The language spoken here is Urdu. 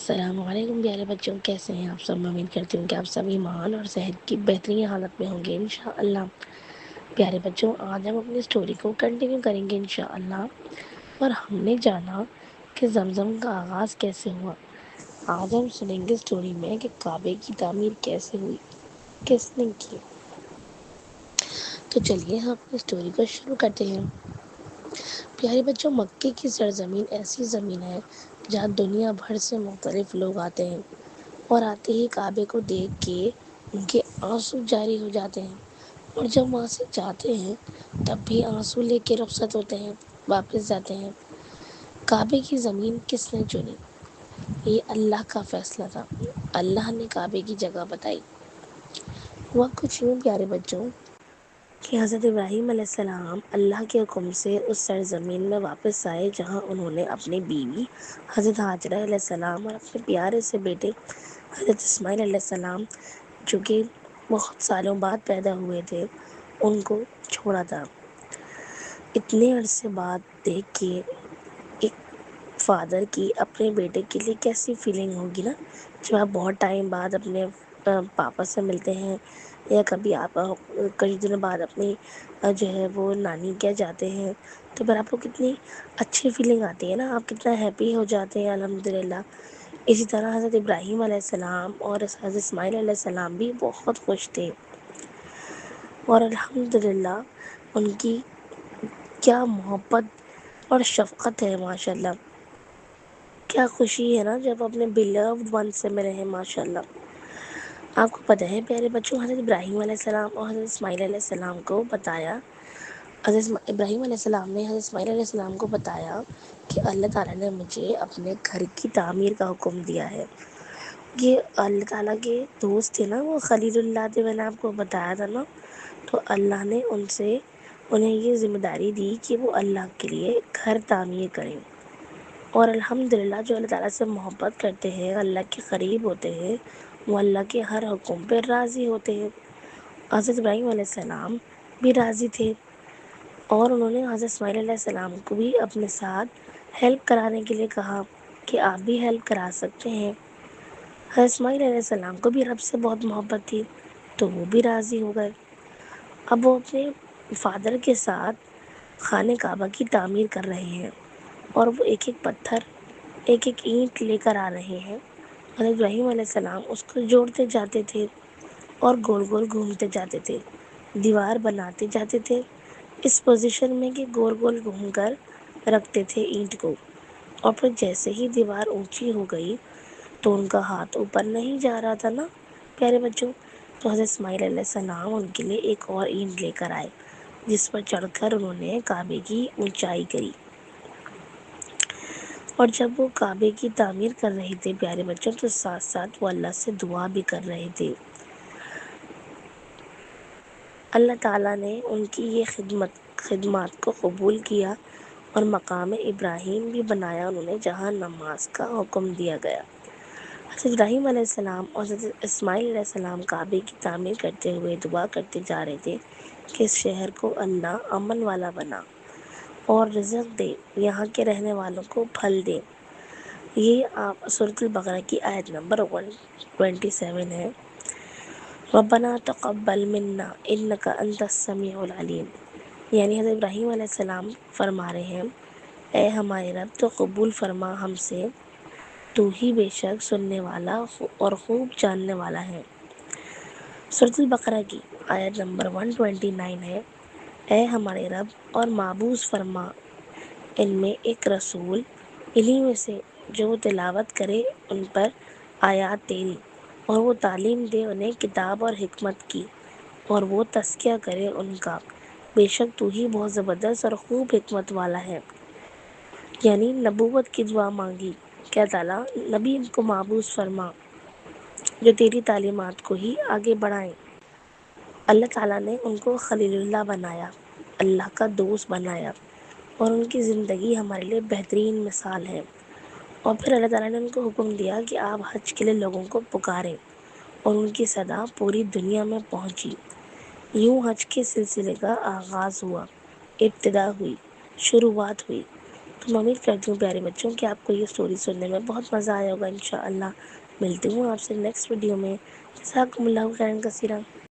السلام علیکم پیارے بچوں، کیسے ہیں آپ سب؟ میں امید کرتی ہوں کہ آپ سب ایمان اور صحت کی بہترین حالت میں ہوں گے انشاءاللہ۔ پیارے بچوں، آج ہم اپنی اسٹوری کو کنٹینیو کریں گے انشاءاللہ، اور ہم نے جانا کہ زمزم کا آغاز کیسے ہوا۔ آج ہم سنیں گے اسٹوری میں کہ کعبے کی تعمیر کیسے ہوئی، کس نے کی۔ تو چلیے ہم اپنی اسٹوری کو شروع کرتے ہیں۔ پیارے بچوں، مکے کی سرزمین ایسی زمین ہے جہاں دنیا بھر سے مختلف لوگ آتے ہیں، اور آتے ہی کعبے کو دیکھ کے ان کے آنسو جاری ہو جاتے ہیں، اور جب وہاں سے جاتے ہیں تب بھی آنسو لے کے رخصت ہوتے ہیں، واپس جاتے ہیں۔ کعبے کی زمین کس نے چنی؟ یہ اللہ کا فیصلہ تھا۔ اللہ نے کعبے کی جگہ بتائی۔ ہوا کچھ یوں پیارے بچوں کہ حضرت ابراہیم علیہ السلام اللہ کے حکم سے اس سرزمین میں واپس آئے جہاں انہوں نے اپنی بیوی حضرت ہاجرہ علیہ السلام اور اپنے پیارے سے بیٹے حضرت اسماعیل علیہ السلام، جو کہ بہت سالوں بعد پیدا ہوئے تھے، ان کو چھوڑا تھا۔ اتنے عرصے بعد دیکھ کے ایک فادر کی اپنے بیٹے کے لیے کیسی فیلنگ ہوگی نا، جب آپ بہت ٹائم بعد اپنے پاپا سے ملتے ہیں، یا کبھی آپ کئی دنوں بعد اپنی جو ہے وہ نانی کے جاتے ہیں، تو پھر آپ کو کتنی اچھی فیلنگ آتی ہے نا، آپ کتنا ہیپی ہو جاتے ہیں الحمدللہ۔ اسی طرح حضرت ابراہیم علیہ السلام اور حضرت اسماعیل علیہ السلام بھی بہت خوش تھے، اور الحمدللہ ان کی کیا محبت اور شفقت ہے، ماشاءاللہ۔ کیا خوشی ہے نا جب اپنے بیلوڈ ون سے ملے ہیں، ماشاءاللہ۔ آپ کو پتہ ہے پیارے بچوں، حضرت ابراہیم علیہ السلام اور حضرت اسماعیل علیہ السلام کو بتایا، حضرت ابراہیم علیہ السلام نے حضرت اسماعیل علیہ السلام کو بتایا کہ اللہ تعالیٰ نے مجھے اپنے گھر کی تعمیر کا حکم دیا ہے۔ یہ اللہ تعالیٰ کے دوست تھے نا، وہ خلیل اللہ تھے، میں نے آپ کو بتایا تھا نا۔ تو اللہ نے انہیں یہ ذمہ داری دی کہ وہ اللہ کے لیے گھر تعمیر کریں، اور الحمدللہ جو اللہ تعالیٰ سے محبت کرتے ہیں، اللہ کے قریب ہوتے ہیں، وہ اللہ کے ہر حکم پہ راضی ہوتے ہیں۔ حضرت ابراہیم علیہ السلام بھی راضی تھے، اور انہوں نے حضرت اسماعیل علیہ السلام کو بھی اپنے ساتھ ہیلپ کرانے کے لیے کہا کہ آپ بھی ہیلپ کرا سکتے ہیں۔ حضرت اسماعیل علیہ السلام کو بھی رب سے بہت محبت تھی، تو وہ بھی راضی ہو گئے۔ اب وہ اپنے فادر کے ساتھ خانہ کعبہ کی تعمیر کر رہے ہیں، اور وہ ایک ایک پتھر، ایک ایک اینٹ لے کر آ رہے ہیں۔ حضرت ابراہیم علیہ السلام اس کو جوڑتے جاتے تھے، اور گول گول گھومتے جاتے تھے، دیوار بناتے جاتے تھے اس پوزیشن میں کہ گول گول گھوم کر رکھتے تھے اینٹ کو، اور پھر جیسے ہی دیوار اونچی ہو گئی تو ان کا ہاتھ اوپر نہیں جا رہا تھا نا پیارے بچوں، تو حضرت اسماعیل علیہ السلام ان کے لیے ایک اور اینٹ لے کر آئے، جس پر چڑھ کر انہوں نے کعبے کی اونچائی کری۔ اور جب وہ کعبے کی تعمیر کر رہے تھے پیارے بچوں، تو ساتھ ساتھ وہ اللہ سے دعا بھی کر رہے تھے۔ اللہ تعالیٰ نے ان کی یہ خدمات کو قبول کیا، اور مقام ابراہیم بھی بنایا انہوں نے، جہاں نماز کا حکم دیا گیا۔ حضرت ابراہیم علیہ السلام اور حضرت اسماعیل علیہ السلام کعبے کی تعمیر کرتے ہوئے دعا کرتے جا رہے تھے کہ اس شہر کو اللہ امن والا بنا اور رزق دے، یہاں کے رہنے والوں کو پھل دے۔ یہ آپ سورۃ البقرہ کی آیت نمبر 127 ہے۔ ربنا تقبل منا انک انت السمیع العلیم، یعنی حضرت ابراہیم علیہ السلام فرما رہے ہیں، اے ہمارے رب تو قبول فرما ہم سے، تو ہی بے شک سننے والا اور خوب جاننے والا ہے۔ سورۃ البقرہ کی آیت نمبر 129 ہے، اے ہمارے رب اور معبوس فرما ان میں ایک رسول انہی میں سے جو وہ تلاوت کرے ان پر آیات تیری، اور وہ تعلیم دے انہیں کتاب اور حکمت کی، اور وہ تزکیہ کرے ان کا، بے شک تو ہی بہت زبردست اور خوب حکمت والا ہے۔ یعنی نبوت کی دعا مانگی کہ تعالیٰ نبی ان کو معبوس فرما جو تیری تعلیمات کو ہی آگے بڑھائیں۔ اللہ تعالیٰ نے ان کو خلیل اللہ بنایا، اللہ کا دوست بنایا، اور ان کی زندگی ہمارے لیے بہترین مثال ہے۔ اور پھر اللہ تعالیٰ نے ان کو حکم دیا کہ آپ حج کے لیے لوگوں کو پکاریں، اور ان کی صدا پوری دنیا میں پہنچی۔ یوں حج کے سلسلے کا آغاز ہوا، ابتدا ہوئی، شروعات ہوئی۔ تو میں امید کرتی ہوں پیارے بچوں کہ آپ کو یہ اسٹوری سننے میں بہت مزہ آیا ہوگا انشاء اللہ۔ ملتی ہوں آپ سے نیکسٹ ویڈیو میں۔ جزاکم اللہ خیرا کثیرا۔